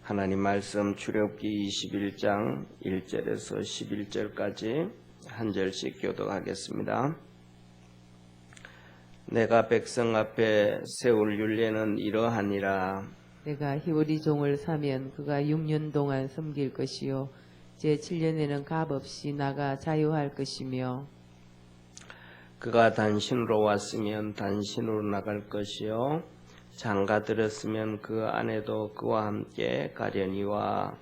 하나님 말씀 출애굽기 21장 1절에서 11절까지 한 절씩 교독하겠습니다. 내가 백성 앞에 세울 율례는 이러하니라. 내가 히브리 종을 사면 그가 6년 동안 섬길 것이요 제7년에는 값없이 나가 자유할 것이며 그가 단신으로 왔으면 단신으로 나갈 것이요 장가 들었으면 그 아내도 그와 함께 가려니와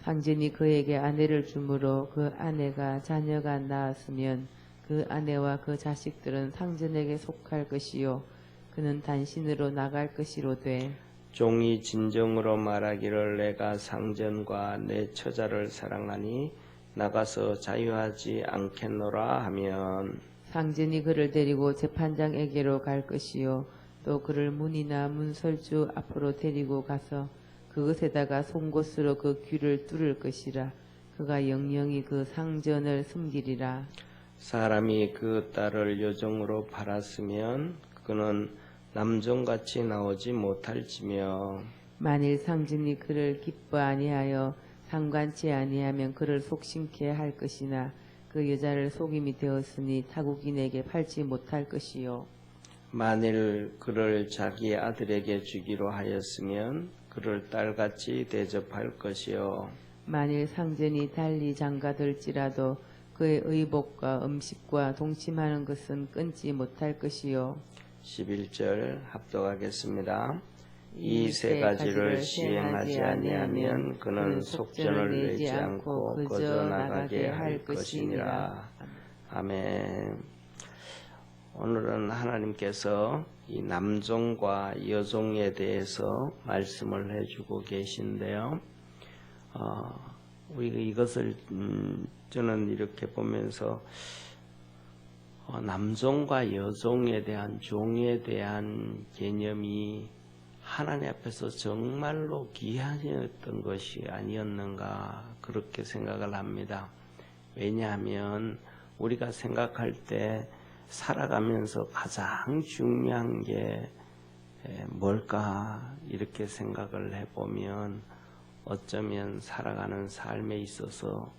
상전이 그에게 아내를 주므로 그 아내가 자녀가 낳았으면 그 아내와 그 자식들은 상전에게 속할 것이요 그는 단신으로 나갈 것이로되 종이 진정으로 말하기를 내가 상전과 내 처자를 사랑하니 나가서 자유하지 않겠노라 하면 상전이 그를 데리고 재판장에게로 갈 것이요 또 그를 문이나 문설주 앞으로 데리고 가서 그것에다가 송곳으로 그 귀를 뚫을 것이라. 그가 영영이 그 상전을 숨기리라. 사람이 그 딸을 여종으로 팔았으면 그는 남종같이 나오지 못할지며 만일 상전이 그를 기뻐 아니하여 상관치 아니하면 그를 속심케 할 것이나 그 여자를 속임이 되었으니 타국인에게 팔지 못할 것이요 만일 그를 자기 아들에게 주기로 하였으면 그를 딸같이 대접할 것이요 만일 상전이 달리 장가들지라도 그의 의복과 음식과 동침하는 것은 끊지 못할 것이요 11절 합독하겠습니다. 이 세 가지를 시행하지 아니하면 그는 속전을 내지 않고 거저 나가게 할 것이니라. 아멘. 오늘은 하나님께서 이 남종과 여종에 대해서 말씀을 해주고 계신데요. 우리가 이것을 저는 이렇게 보면서 남종과 여종에 대한 종에 대한 개념이 하나님 앞에서 정말로 귀하였던 것이 아니었는가 그렇게 생각을 합니다. 왜냐하면 우리가 생각할 때 살아가면서 가장 중요한 게 뭘까 이렇게 생각을 해보면 어쩌면 살아가는 삶에 있어서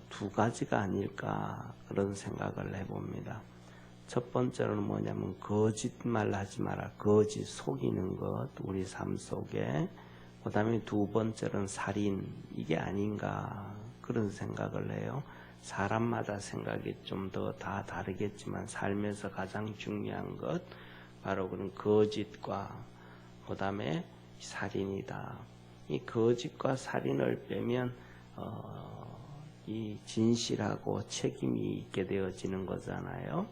두 가지가 아닐까 그런 생각을 해봅니다. 첫 번째로는 뭐냐면 거짓말 하지 마라. 거짓 속이는 것 우리 삶 속에. 그 다음에 두 번째로는 살인 이게 아닌가 그런 생각을 해요. 사람마다 생각이 좀 더 다 다르겠지만 삶에서 가장 중요한 것 바로 그런 거짓과 그 다음에 살인이다. 이 거짓과 살인을 빼면 이 진실하고 책임이 있게 되어지는 거잖아요.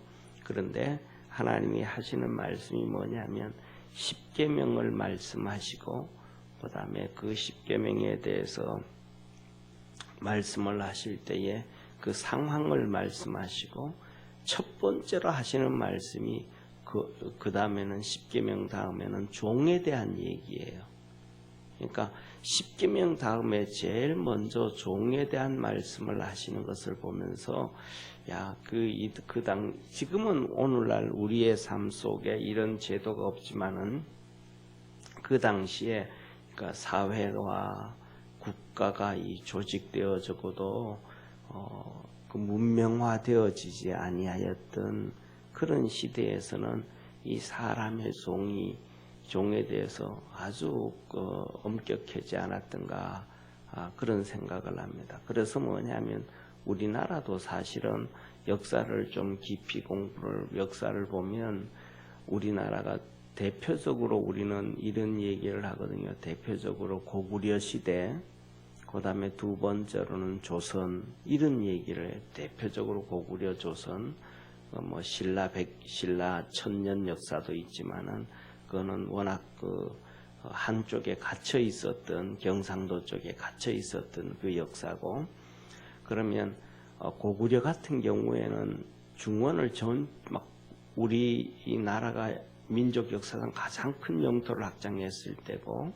그런데 하나님이 하시는 말씀이 뭐냐면 십계명을 말씀하시고 그 다음에 그 십계명에 대해서 말씀을 하실 때에 그 상황을 말씀하시고 첫 번째로 하시는 말씀이 그 다음에는 십계명 다음에는 종에 대한 얘기예요. 그러니까 십계명 다음에 제일 먼저 종에 대한 말씀을 하시는 것을 보면서 지금은 오늘날 우리의 삶 속에 이런 제도가 없지만은 그 당시에 그러니까 사회와 국가가 이 조직되어져도 그 문명화되어지지 아니하였던 그런 시대에서는 이 사람의 종에 대해서 아주 엄격하지 않았던가 그런 생각을 합니다. 그래서 뭐냐면 우리나라도 사실은 역사를 좀 깊이 역사를 보면 우리나라가 대표적으로 우리는 이런 얘기를 하거든요. 대표적으로 고구려 시대, 그 다음에 두 번째로는 조선 이런 얘기를 해요. 대표적으로 고구려 조선, 뭐 신라 천년 역사도 있지만은 그거는 워낙 한쪽에 갇혀 있었던 경상도 쪽에 갇혀 있었던 그 역사고 그러면 고구려 같은 경우에는 중원을 우리 이 나라가 민족 역사상 가장 큰 영토를 확장했을 때고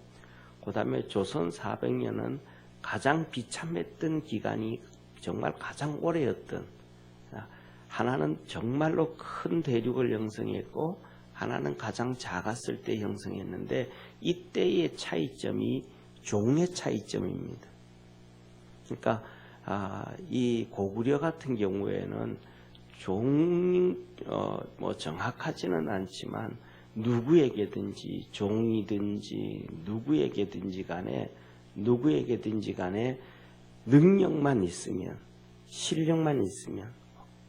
그 다음에 조선 400년은 가장 비참했던 기간이 정말 가장 오래였던 하나는 정말로 큰 대륙을 형성했고 하나는 가장 작았을 때 형성했는데 이때의 차이점이 종의 차이점입니다. 그러니까 이 고구려 같은 경우에는 뭐 정확하지는 않지만 누구에게든지 종이든지 누구에게든지 간에 능력만 있으면, 실력만 있으면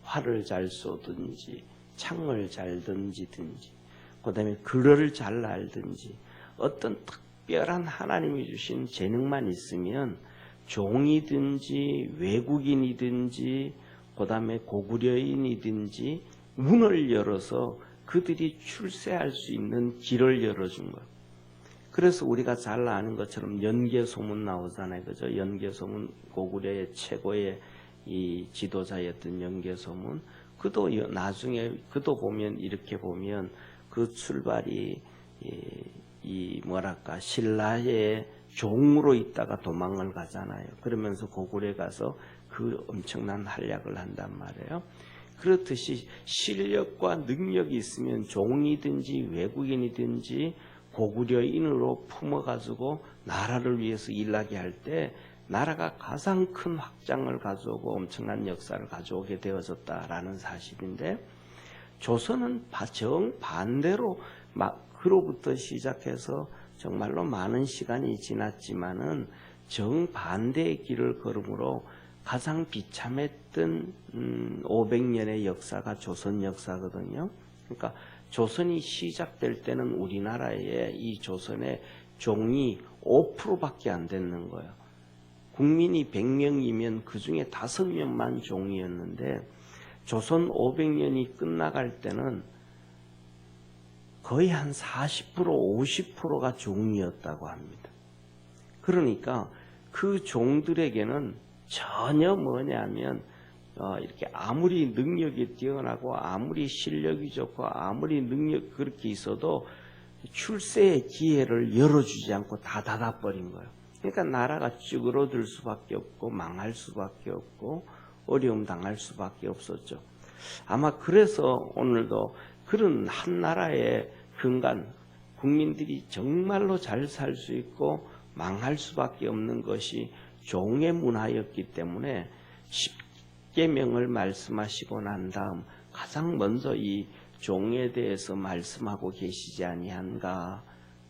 활을 잘 쏘든지 창을 잘 던지든지 그다음에 글을 잘 알든지 어떤 특별한 하나님이 주신 재능만 있으면 종이든지 외국인이든지 그다음에 고구려인이든지 문을 열어서 그들이 출세할 수 있는 길을 열어준 거예요. 그래서 우리가 잘 아는 것처럼 연개소문 나오잖아요. 그죠? 연개소문, 고구려의 최고의 이 지도자였던 연개소문. 그도 나중에 그도 보면 이렇게 보면 그 출발이 뭐랄까 신라의 종으로 있다가 도망을 가잖아요. 그러면서 고구려에 가서 그 엄청난 활약을 한단 말이에요. 그렇듯이 실력과 능력이 있으면 종이든지 외국인이든지 고구려인으로 품어가지고 나라를 위해서 일하게 할 때 나라가 가장 큰 확장을 가져오고 엄청난 역사를 가져오게 되어졌다라는 사실인데, 조선은 정반대로 그로부터 시작해서 정말로 많은 시간이 지났지만은 정반대의 길을 걸음으로 가장 비참했던 500년의 역사가 조선 역사거든요. 그러니까 조선이 시작될 때는 우리나라의 이 조선의 종이 5%밖에 안 됐는 거예요. 국민이 100명이면 그 중에 5명만 종이었는데 조선 500년이 끝나갈 때는 거의 한 40%, 50%가 종이었다고 합니다. 그러니까 그 종들에게는 전혀 뭐냐면 이렇게 아무리 능력이 뛰어나고 아무리 실력이 좋고 아무리 능력 그렇게 있어도 출세의 기회를 열어주지 않고 다 닫아버린 거예요. 그러니까 나라가 찌그러들 수밖에 없고 망할 수밖에 없고 어려움 당할 수밖에 없었죠. 아마 그래서 오늘도 그런 한 나라의 근간, 국민들이 정말로 잘 살 수 있고 망할 수밖에 없는 것이 종의 문화였기 때문에 십계명을 말씀하시고 난 다음 가장 먼저 이 종에 대해서 말씀하고 계시지 아니한가,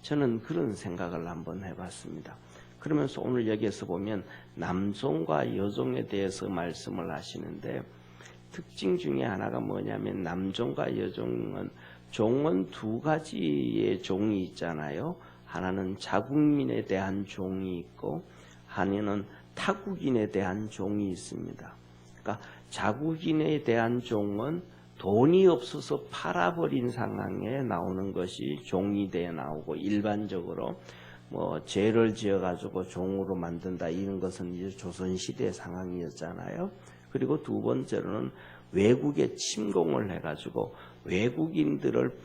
저는 그런 생각을 한번 해봤습니다. 그러면서 오늘 여기에서 보면 남종과 여종에 대해서 말씀을 하시는데, 특징 중에 하나가 뭐냐면 남종과 여종은 종은 두 가지의 종이 있잖아요. 하나는 자국민에 대한 종이 있고 하나는 타국인에 대한 종이 있습니다. 그러니까 자국인에 대한 종은 돈이 없어서 팔아버린 상황에 나오는 것이 종이 되어 나오고, 일반적으로 뭐 죄를 지어가지고 종으로 만든다 이런 것은 이제 조선시대 상황이었잖아요. 그리고 두 번째로는 외국에 침공을 해가지고 외국인들을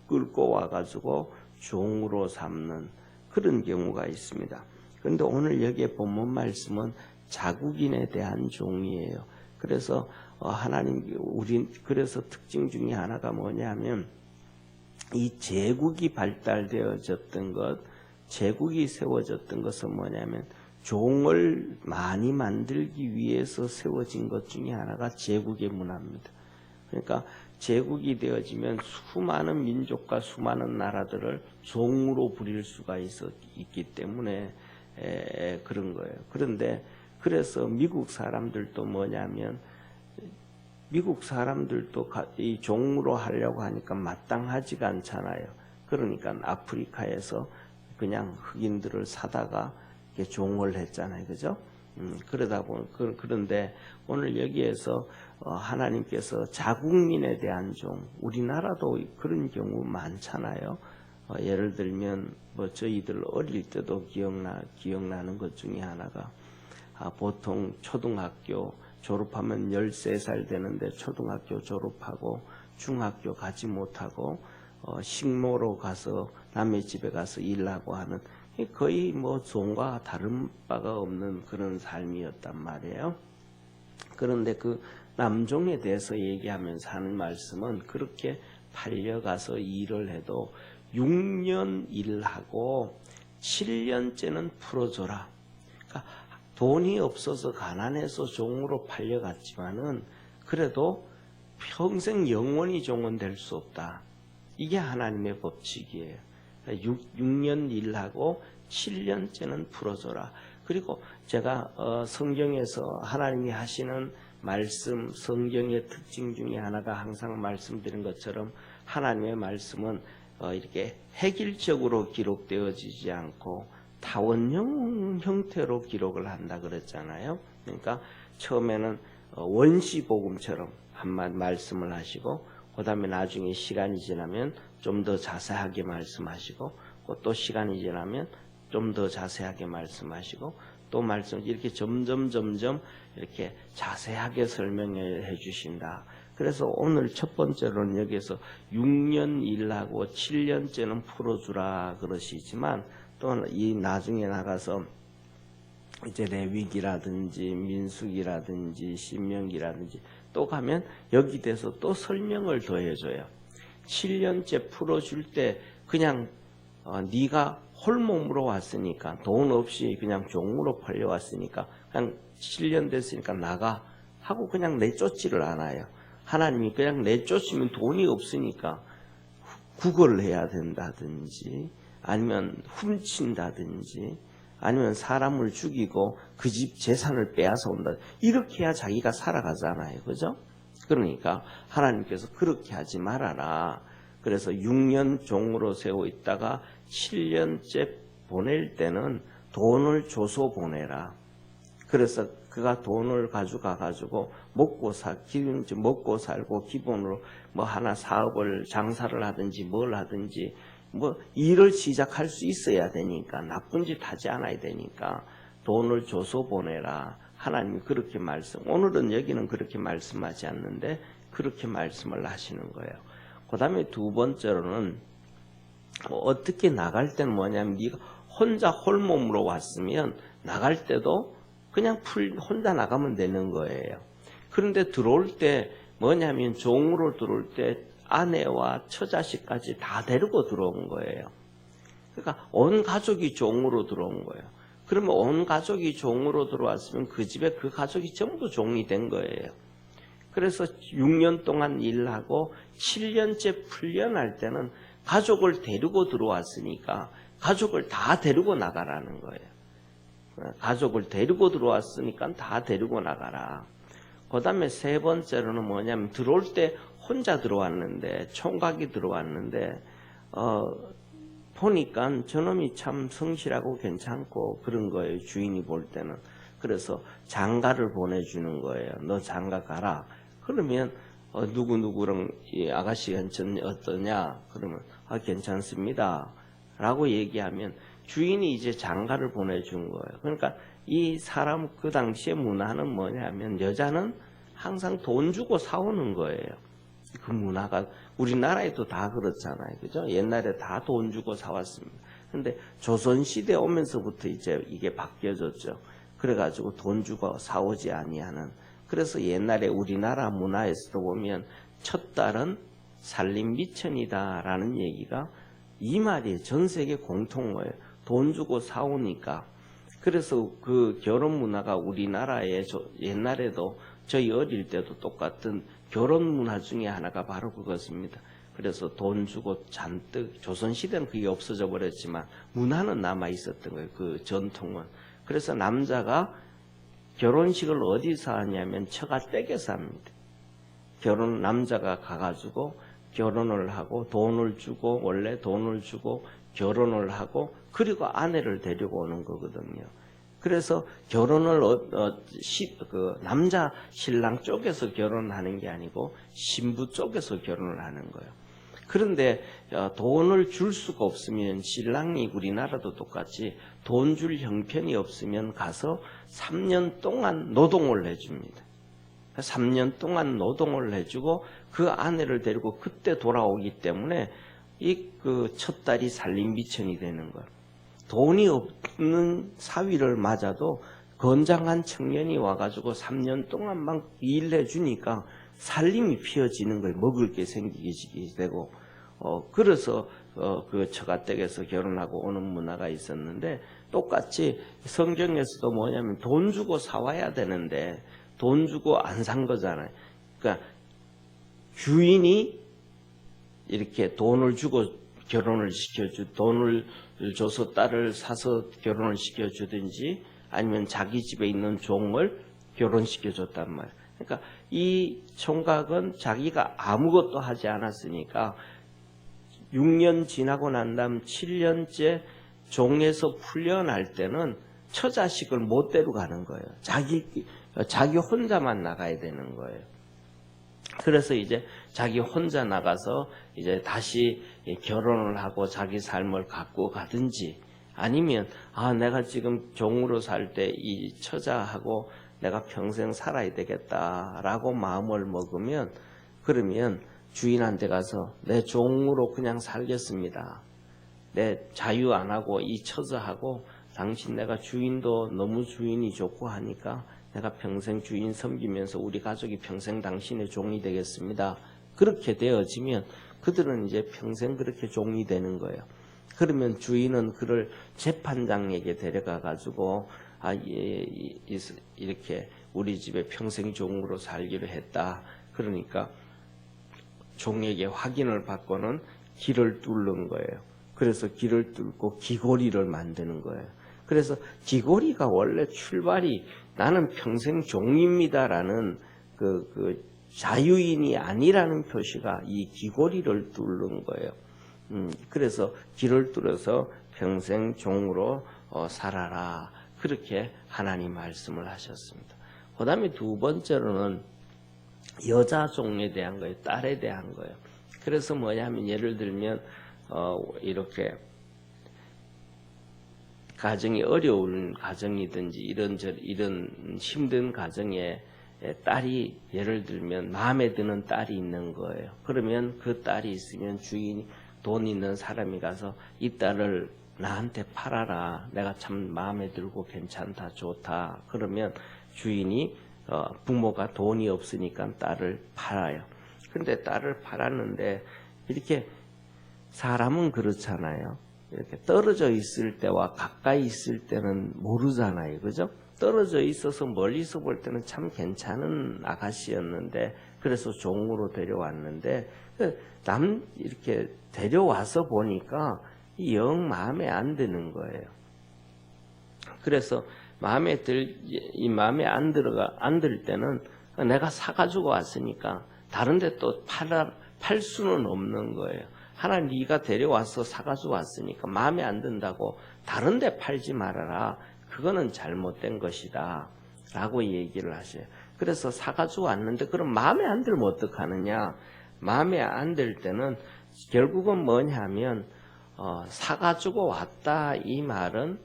끌고 와가지고 종으로 삼는 그런 경우가 있습니다. 그런데 오늘 여기에 본문 말씀은 자국인에 대한 종이에요. 그래서 그래서 특징 중에 하나가 뭐냐면 이 제국이 발달되어졌던 것, 제국이 세워졌던 것은 뭐냐면 종을 많이 만들기 위해서 세워진 것 중에 하나가 제국의 문화입니다. 그러니까 제국이 되어지면 수많은 민족과 수많은 나라들을 종으로 부릴 수가 있기 때문에 그런 거예요. 그런데 그래서 미국 사람들도 뭐냐면 미국 사람들도 이 종으로 하려고 하니까 마땅하지가 않잖아요. 그러니까 아프리카에서 그냥 흑인들을 사다가 종을 했잖아요. 그죠? 그러다 보면 그런데 오늘 여기에서 하나님께서 자국민에 대한 종, 우리나라도 그런 경우 많잖아요. 예를 들면 뭐 저희들 어릴 때도 기억나는 것 중에 하나가 보통 초등학교 졸업하면 13살 되는데 초등학교 졸업하고 중학교 가지 못하고 식모로 가서 남의 집에 가서 일하고 하는, 거의 뭐 종과 다른 바가 없는 그런 삶이었단 말이에요. 그런데 그 남종에 대해서 얘기하면서 하는 말씀은 그렇게 팔려가서 일을 해도 6년 일하고 7년째는 풀어줘라. 그러니까 돈이 없어서 가난해서 종으로 팔려갔지만은 그래도 평생 영원히 종은 될 수 없다. 이게 하나님의 법칙이에요. 6년 일하고 7년째는 풀어줘라. 그리고 제가 성경에서 하나님이 하시는 말씀, 성경의 특징 중에 하나가 항상 말씀드린 것처럼 하나님의 말씀은 이렇게 획일적으로 기록되어지지 않고 타원형 형태로 기록을 한다 그랬잖아요. 그러니까 처음에는 원시복음처럼 한마디 말씀을 하시고 그 다음에 나중에 시간이 지나면 좀 더 자세하게 말씀하시고 또 시간이 지나면 좀 더 자세하게 말씀하시고 또 말씀 이렇게 점점 이렇게 자세하게 설명해 주신다. 그래서 오늘 첫 번째로는 여기서 6년 일하고 7년째는 풀어주라 그러시지만 또 이 나중에 나가서 이제 레위기라든지 민수기라든지 신명기라든지 또 가면 여기 대해서 또 설명을 더해줘요. 7년째 풀어줄 때 그냥 네가 홀몸으로 왔으니까 돈 없이 그냥 종으로 팔려왔으니까 그냥 7년 됐으니까 나가 하고 그냥 내쫓지를 않아요. 하나님이 그냥 내쫓으면 돈이 없으니까 구걸을 해야 된다든지 아니면 훔친다든지 아니면 사람을 죽이고 그 집 재산을 빼앗아 온다. 이렇게 해야 자기가 살아가잖아요. 그죠? 그러니까 하나님께서 그렇게 하지 말아라. 그래서 6년 종으로 세워 있다가 7년째 보낼 때는 돈을 줘서 보내라. 그래서 그가 돈을 가지고 먹고 살고 기본으로 뭐 하나 사업을 장사를 하든지 뭘 하든지 뭐 일을 시작할 수 있어야 되니까 나쁜 짓 하지 않아야 되니까 돈을 줘서 보내라. 하나님이 그렇게 오늘은 여기는 그렇게 말씀하지 않는데 그렇게 말씀을 하시는 거예요. 그 다음에 두 번째로는 어떻게 나갈 때는 뭐냐면 네가 혼자 홀몸으로 왔으면 나갈 때도 그냥 혼자 나가면 되는 거예요. 그런데 들어올 때 뭐냐면 종으로 들어올 때 아내와 처자식까지 다 데리고 들어온 거예요. 그러니까 온 가족이 종으로 들어온 거예요. 그러면 온 가족이 종으로 들어왔으면 그 집에 그 가족이 전부 종이 된 거예요. 그래서 6년 동안 일하고 7년째 풀려날 때는 가족을 데리고 들어왔으니까 가족을 다 데리고 나가라는 거예요. 가족을 데리고 들어왔으니까 다 데리고 나가라. 그 다음에 세 번째로는 뭐냐면 들어올 때 혼자 들어왔는데 총각이 들어왔는데 보니까 저놈이 참 성실하고 괜찮고 그런 거예요. 주인이 볼 때는. 그래서 장가를 보내주는 거예요. 너 장가 가라. 그러면 누구누구랑 이 아가씨가 어떠냐? 그러면 괜찮습니다. 라고 얘기하면 주인이 이제 장가를 보내준 거예요. 그러니까 이 사람 그 당시의 문화는 뭐냐면 여자는 항상 돈 주고 사오는 거예요. 그 문화가 우리나라에도 다 그렇잖아요. 그죠? 옛날에 다 돈 주고 사왔습니다. 근데 조선시대 오면서부터 이제 이게 바뀌어졌죠. 그래가지고 돈 주고 사오지 아니하는. 그래서 옛날에 우리나라 문화에서도 보면 첫 딸은 살림미천이다 라는 얘기가 이 말이 전 세계 공통어예요. 돈 주고 사오니까. 그래서 그 결혼 문화가 우리나라에 옛날에도 저희 어릴 때도 똑같은 결혼 문화 중에 하나가 바로 그것입니다. 그래서 돈 주고 잔뜩 조선시대는 그게 없어져 버렸지만 문화는 남아 있었던 거예요. 그 전통은. 그래서 남자가 결혼식을 어디서 하냐면 처가댁에서 합니다. 남자가 가가지고 결혼을 하고 돈을 주고 원래 돈을 주고 결혼을 하고 그리고 아내를 데리고 오는 거거든요. 그래서 결혼을 남자 신랑 쪽에서 결혼하는 게 아니고 신부 쪽에서 결혼을 하는 거예요. 그런데 돈을 줄 수가 없으면 신랑이 우리나라도 똑같이 돈 줄 형편이 없으면 가서 3년 동안 노동을 해줍니다. 3년 동안 노동을 해주고 그 아내를 데리고 그때 돌아오기 때문에 그 첫 딸이 살림미천이 되는 거예요. 돈이 없는 사위를 맞아도 건장한 청년이 와가지고 3년 동안만 일해주니까 살림이 피어지는 거예요. 먹을 게 생기게 되고. 그래서 그 처가댁에서 결혼하고 오는 문화가 있었는데 똑같이 성경에서도 뭐냐면 돈 주고 사와야 되는데 돈 주고 안 산 거잖아요. 그러니까 주인이 이렇게 돈을 주고 결혼을 돈을 줘서 딸을 사서 결혼을 시켜주든지 아니면 자기 집에 있는 종을 결혼시켜줬단 말이에요. 그러니까 이 총각은 자기가 아무것도 하지 않았으니까 6년 지나고 난 다음 7년째 종에서 풀려날 때는 처자식을 못 데려가는 거예요. 자기 혼자만 나가야 되는 거예요. 그래서 이제 자기 혼자 나가서 이제 다시 결혼을 하고 자기 삶을 갖고 가든지 아니면 내가 지금 종으로 살 때 이 처자하고 내가 평생 살아야 되겠다라고 마음을 먹으면 그러면 주인한테 가서 내 종으로 그냥 살겠습니다. 내 자유 안 하고 이 처자하고 당신 내가 주인도 너무 주인이 좋고 하니까 내가 평생 주인 섬기면서 우리 가족이 평생 당신의 종이 되겠습니다. 그렇게 되어지면 그들은 이제 평생 그렇게 종이 되는 거예요. 그러면 주인은 그를 재판장에게 데려가 가지고 이렇게 우리 집에 평생 종으로 살기로 했다. 그러니까 종에게 확인을 받고는 길을 뚫는 거예요. 그래서 길을 뚫고 귀고리를 만드는 거예요. 그래서 귀고리가 원래 출발이 나는 평생 종입니다라는 그 자유인이 아니라는 표시가 이 귀고리를 뚫는 거예요. 그래서 길을 뚫어서 평생 종으로 살아라. 그렇게 하나님 말씀을 하셨습니다. 그 다음에 두 번째로는 여자 종에 대한 거예요. 딸에 대한 거예요. 그래서 뭐냐면 예를 들면 이렇게 가정이 어려운 가정이든지 이런 힘든 가정에 딸이 예를 들면 마음에 드는 딸이 있는 거예요. 그러면 그 딸이 있으면 주인이 돈 있는 사람이 가서 이 딸을 나한테 팔아라. 내가 참 마음에 들고 괜찮다, 좋다. 그러면 주인이 부모가 돈이 없으니까 딸을 팔아요. 그런데 딸을 팔았는데 이렇게 사람은 그렇잖아요. 이렇게 떨어져 있을 때와 가까이 있을 때는 모르잖아요. 그죠? 떨어져 있어서 멀리서 볼 때는 참 괜찮은 아가씨였는데 그래서 종으로 데려왔는데 이렇게 데려와서 보니까 영 마음에 안 드는 거예요. 그래서 마음에 안 들 때는 내가 사가지고 왔으니까 다른데 또 팔 수는 없는 거예요. 하나 네가 데려와서 사가지고 왔으니까 마음에 안 든다고 다른데 팔지 말아라. 그거는 잘못된 것이다. 라고 얘기를 하셔요. 그래서 사가지고 왔는데 그럼 마음에 안 들면 어떡하느냐. 마음에 안 들 때는 결국은 뭐냐 하면 사가지고 왔다 이 말은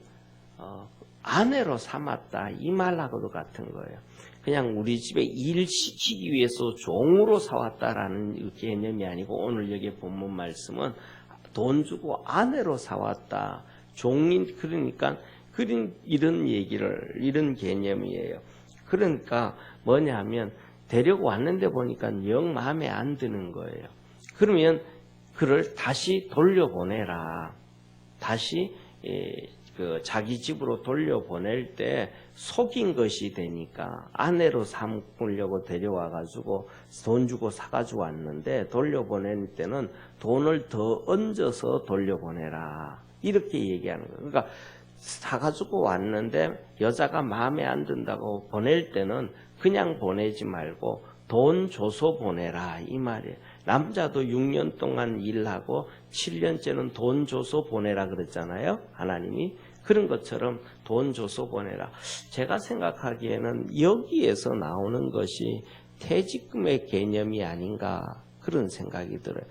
아내로 삼았다 이 말하고도 같은 거예요. 그냥 우리 집에 일시키기 위해서 종으로 사왔다라는 개념이 아니고 오늘 여기 본문 말씀은 돈 주고 아내로 사왔다. 종인 그러니까 이런 개념이에요. 그러니까 뭐냐 하면 데리고 왔는데 보니까 영 마음에 안 드는 거예요. 그러면 그를 다시 돌려보내라. 다시 자기 집으로 돌려보낼 때 속인 것이 되니까 아내로 삼으려고 데려와가지고 돈 주고 사가지고 왔는데 돌려보낼 때는 돈을 더 얹어서 돌려보내라. 이렇게 얘기하는 거예요. 그러니까 사가지고 왔는데 여자가 마음에 안 든다고 보낼 때는 그냥 보내지 말고 돈 줘서 보내라 이 말이에요. 남자도 6년 동안 일하고 7년째는 돈 줘서 보내라 그랬잖아요. 하나님이. 그런 것처럼 돈 줘서 보내라. 제가 생각하기에는 여기에서 나오는 것이 퇴직금의 개념이 아닌가 그런 생각이 들어요.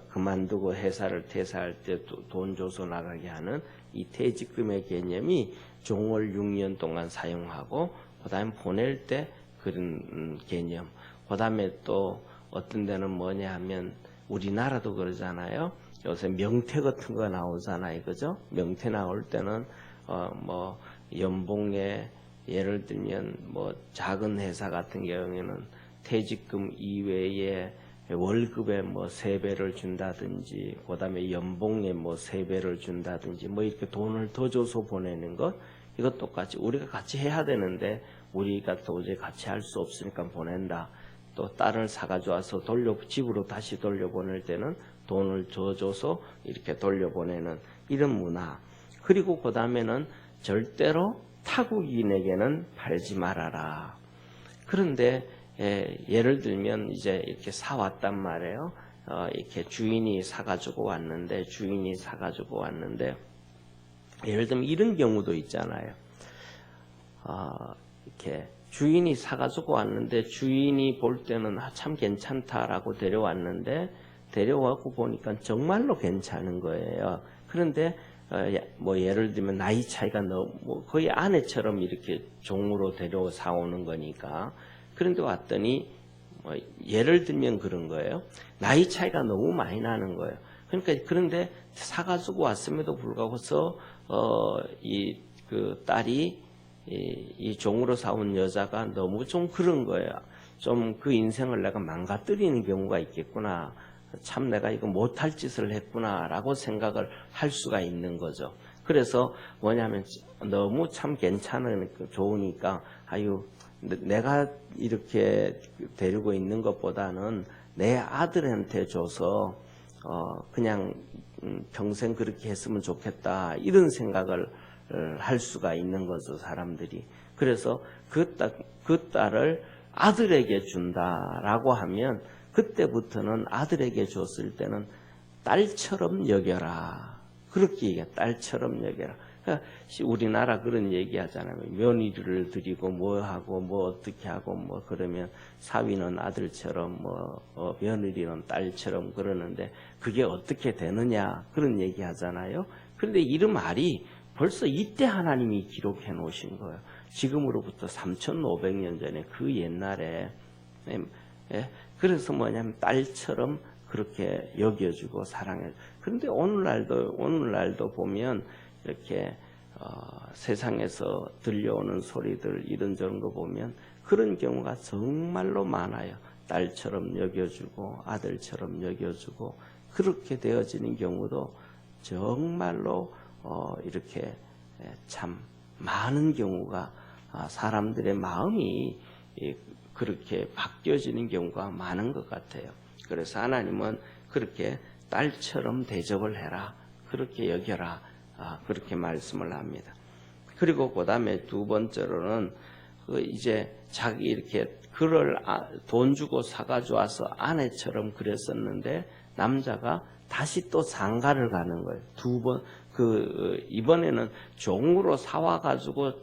그만두고 회사를 퇴사할 때 돈 줘서 나가게 하는 이 퇴직금의 개념이 종을 6년 동안 사용하고 그 다음에 보낼 때 그런 개념. 그 다음에 또 어떤 데는 뭐냐 하면 우리나라도 그러잖아요. 요새 명퇴 같은 거 나오잖아요. 그죠? 명퇴 나올 때는 뭐 연봉에 예를 들면 뭐 작은 회사 같은 경우에는 퇴직금 이외에 월급에 뭐 3배를 준다든지, 그 다음에 연봉에 뭐 3배를 준다든지, 뭐 이렇게 돈을 더 줘서 보내는 것, 이것 똑같이 우리가 같이 해야 되는데, 우리가 도저히 같이 할 수 없으니까 보낸다. 또 딸을 사가지고 와서 집으로 다시 돌려보낼 때는 돈을 더 줘서 이렇게 돌려보내는 이런 문화. 그리고 그 다음에는 절대로 타국인에게는 팔지 말아라. 그런데 예를 들면 이제 이렇게 사왔단 말이에요. 이렇게 주인이 사가지고 왔는데 예를 들면 이런 경우도 있잖아요. 이렇게 주인이 사가지고 왔는데 주인이 볼 때는 참 괜찮다라고 데려와고 보니까 정말로 괜찮은 거예요. 그런데 뭐 예를 들면 나이 차이가 너무 거의 아내처럼 이렇게 종으로 데려사 오는 거니까. 그런데 왔더니 뭐 예를 들면 그런 거예요. 나이 차이가 너무 많이 나는 거예요. 그런데 사가지고 왔음에도 불구하고서 이 그 딸이 이 종으로 사온 여자가 너무 좀 그런 거예요. 좀 그 인생을 내가 망가뜨리는 경우가 있겠구나. 참 내가 이거 못할 짓을 했구나라고 생각을 할 수가 있는 거죠. 그래서 뭐냐면 너무 참 좋으니까 내가 이렇게 데리고 있는 것보다는 내 아들한테 줘서 그냥 평생 그렇게 했으면 좋겠다 이런 생각을 할 수가 있는 거죠, 사람들이. 그래서 그 딸을 아들에게 준다라고 하면 그때부터는 아들에게 줬을 때는 딸처럼 여겨라. 그렇게 얘기해. 딸처럼 여겨라. 그러니까 우리나라 그런 얘기 하잖아요. 며느리를 드리고 뭐 하고 뭐 어떻게 하고 뭐 그러면 사위는 아들처럼 며느리는 딸처럼 그러는데 그게 어떻게 되느냐 그런 얘기 하잖아요. 그런데 이런 말이 벌써 이때 하나님이 기록해 놓으신 거예요. 지금으로부터 3,500년 전에 그 옛날에. 그래서 뭐냐면 딸처럼 그렇게 여겨주고 사랑해. 그런데 오늘날도 보면 이렇게 세상에서 들려오는 소리들 이런저런 거 보면 그런 경우가 정말로 많아요. 딸처럼 여겨주고 아들처럼 여겨주고 그렇게 되어지는 경우도 정말로 이렇게 참 많은 경우가 사람들의 마음이 그렇게 바뀌어지는 경우가 많은 것 같아요. 그래서 하나님은 그렇게 딸처럼 대접을 해라. 그렇게 여겨라. 그렇게 말씀을 합니다. 그리고 그 다음에 두 번째로는 이제 자기 이렇게 그를 돈 주고 사가지고 와서 아내처럼 그랬었는데 남자가 다시 또 장가를 가는 거예요. 이번에는 종으로 사와가지고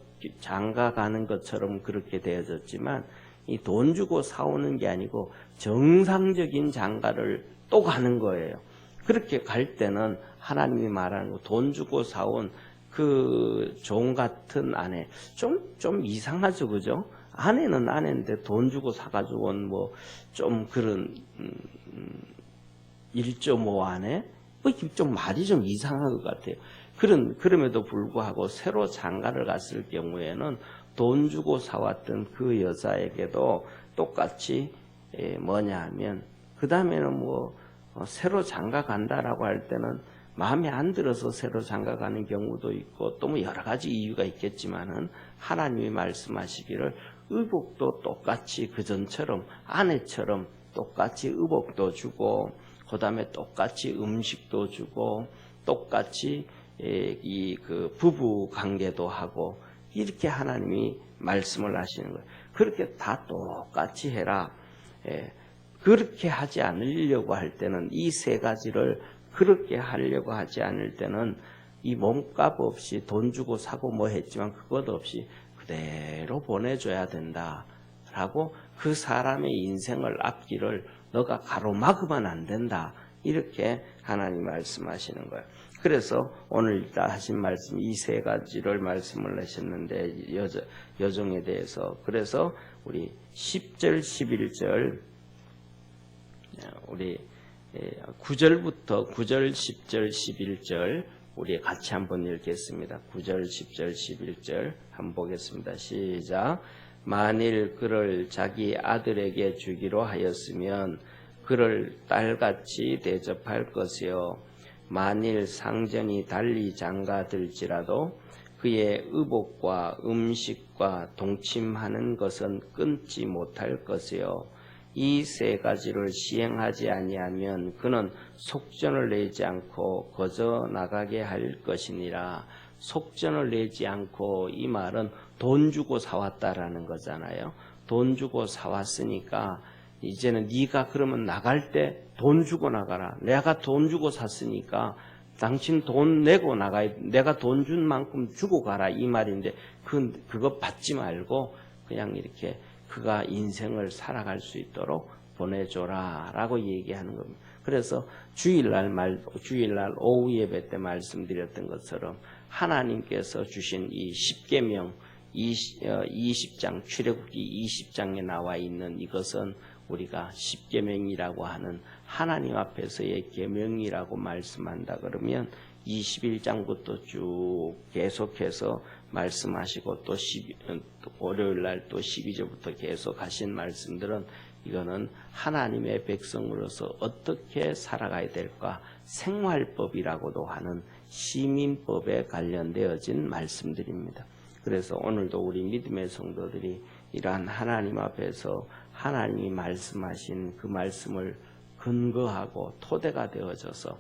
장가 가는 것처럼 그렇게 되어졌지만 이 돈 주고 사오는 게 아니고 정상적인 장가를 또 가는 거예요. 그렇게 갈 때는 하나님이 말하는 거 돈 주고 사온 그 종 같은 아내 좀 이상하죠, 그죠? 아내는 아내인데 돈 주고 사가지고 온 좀 그런 1.5 아내 좀 말이 좀 이상한 것 같아요. 그럼에도 불구하고 새로 장가를 갔을 경우에는 돈 주고 사왔던 그 여자에게도 똑같이 뭐냐 하면 그 다음에는 새로 장가 간다라고 할 때는 마음에 안 들어서 새로 장가 가는 경우도 있고 또 여러 가지 이유가 있겠지만은 하나님이 말씀하시기를 의복도 똑같이 그전처럼 아내처럼 똑같이 의복도 주고 그 다음에 똑같이 음식도 주고 똑같이 그 부부 관계도 하고 이렇게 하나님이 말씀을 하시는 거예요. 그렇게 다 똑같이 해라. 그렇게 하지 않으려고 할 때는 이 세 가지를 그렇게 하려고 하지 않을 때는 이 몸값 없이 돈 주고 사고 뭐 했지만 그것 없이 그대로 보내줘야 된다라고 그 사람의 인생을 앞길을 너가 가로막으면 안 된다. 이렇게 하나님 말씀하시는 거예요. 그래서 오늘 일단 하신 말씀 이 세 가지를 말씀을 하셨는데 여종에 대해서 그래서 우리 10절 11절 우리 9절부터 9절 10절 11절 우리 같이 한번 읽겠습니다. 9절 10절 11절 한번 보겠습니다. 시작. 만일 그를 자기 아들에게 주기로 하였으면 그를 딸같이 대접할 것이요 만일 상전이 달리 장가들지라도 그의 의복과 음식과 동침하는 것은 끊지 못할 것이요 이 세 가지를 시행하지 아니하면 그는 속전을 내지 않고 거저 나가게 할 것이니라. 속전을 내지 않고, 이 말은 돈 주고 사왔다라는 거잖아요. 돈 주고 사왔으니까 이제는 네가 그러면 나갈 때 돈 주고 나가라. 내가 돈 주고 샀으니까 당신 돈 내고 나가야, 내가 돈 준 만큼 주고 가라, 이 말인데 그거 받지 말고 그냥 이렇게 그가 인생을 살아갈 수 있도록 보내줘라 라고 얘기하는 겁니다. 그래서 주일날 오후 예배 때 말씀드렸던 것처럼 하나님께서 주신 이 10계명 20장 출애굽기 20장에 나와 있는 이것은 우리가 10계명이라고 하는 하나님 앞에서의 계명이라고 말씀한다 그러면 21장부터 쭉 계속해서 말씀하시고 또 월요일날 또 12절부터 계속 하신 말씀들은 이거는 하나님의 백성으로서 어떻게 살아가야 될까 생활법이라고도 하는 시민법에 관련되어진 말씀들입니다. 그래서 오늘도 우리 믿음의 성도들이 이러한 하나님 앞에서 하나님이 말씀하신 그 말씀을 근거하고 토대가 되어져서,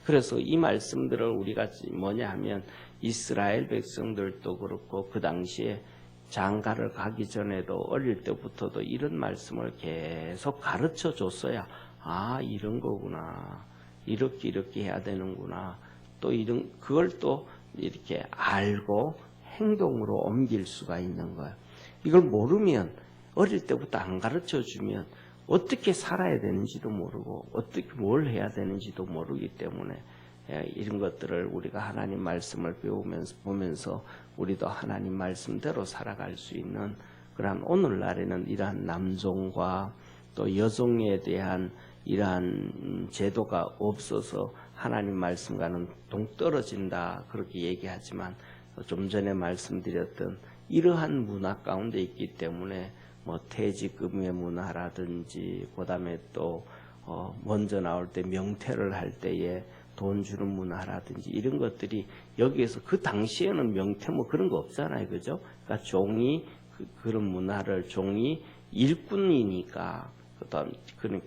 그래서 이 말씀들을 우리가 뭐냐 하면 이스라엘 백성들도 그렇고 그 당시에 장가를 가기 전에도 어릴 때부터도 이런 말씀을 계속 가르쳐 줬어야 아 이런 거구나, 이렇게 해야 되는구나, 또 이런 그걸 또 이렇게 알고 행동으로 옮길 수가 있는 거예요. 이걸 모르면, 어릴 때부터 안 가르쳐 주면 어떻게 살아야 되는지도 모르고 어떻게 뭘 해야 되는지도 모르기 때문에 이런 것들을 우리가 하나님 말씀을 보면서 우리도 하나님 말씀대로 살아갈 수 있는 그러한, 오늘날에는 이러한 남종과 또 여종에 대한 이러한 제도가 없어서 하나님 말씀과는 동떨어진다 그렇게 얘기하지만, 좀 전에 말씀드렸던 이러한 문화 가운데 있기 때문에 뭐 퇴직금의 문화라든지, 그 다음에 또 먼저 나올 때 명퇴를 할 때에 돈 주는 문화라든지 이런 것들이 여기에서, 그 당시에는 명퇴 뭐 그런 거 없잖아요, 그죠? 그러니까 종이 그런 문화를, 종이 일꾼이니까 그다음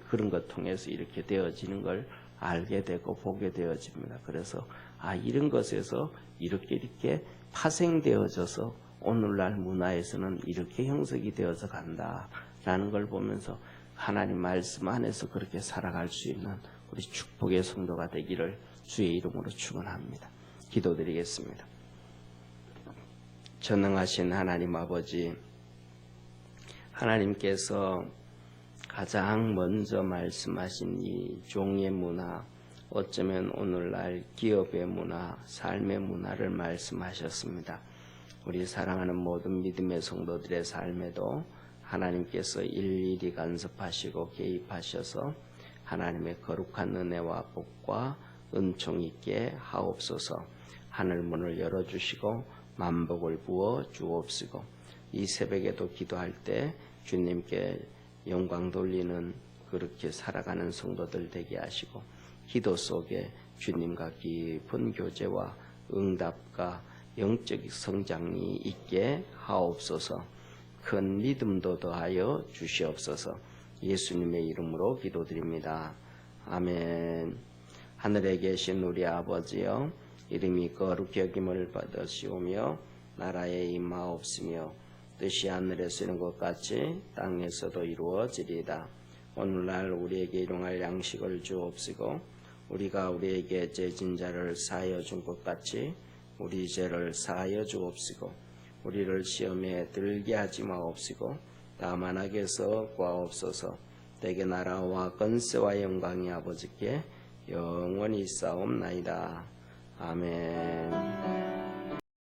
그런 것 통해서 이렇게 되어지는 걸 알게 되고 보게 되어집니다. 그래서 이런 것에서 이렇게 파생되어져서 오늘날 문화에서는 이렇게 형성이 되어서 간다라는 걸 보면서 하나님 말씀 안에서 그렇게 살아갈 수 있는 우리 축복의 성도가 되기를 주의 이름으로 축원합니다. 기도드리겠습니다. 전능하신 하나님 아버지, 하나님께서 가장 먼저 말씀하신 이 종의 문화, 어쩌면 오늘날 기업의 문화, 삶의 문화를 말씀하셨습니다. 우리 사랑하는 모든 믿음의 성도들의 삶에도 하나님께서 일일이 간섭하시고 개입하셔서 하나님의 거룩한 은혜와 복과 은총 있게 하옵소서. 하늘문을 열어주시고 만복을 부어 주옵시고, 이 새벽에도 기도할 때 주님께 영광 돌리는 그렇게 살아가는 성도들 되게 하시고, 기도 속에 주님과 깊은 교제와 응답과 영적 성장이 있게 하옵소서. 큰 믿음도 더하여 주시옵소서. 예수님의 이름으로 기도드립니다. 아멘. 하늘에 계신 우리 아버지여, 이름이 거룩히 여김을 받으시오며 나라에 임하옵시며 뜻이 하늘에서 이룬 것 같이 땅에서도 이루어지리이다. 오늘날 우리에게 일용할 양식을 주옵시고, 우리가 우리에게 죄진 자를 사하여 준 것 같이 우리 죄를 사하여 주옵시고, 우리를 시험에 들게 하지 마옵시고 다만 악에서 구하옵소서. 대개 나라와 권세와 영광이 아버지께 영원히 있사옵나이다. 아멘.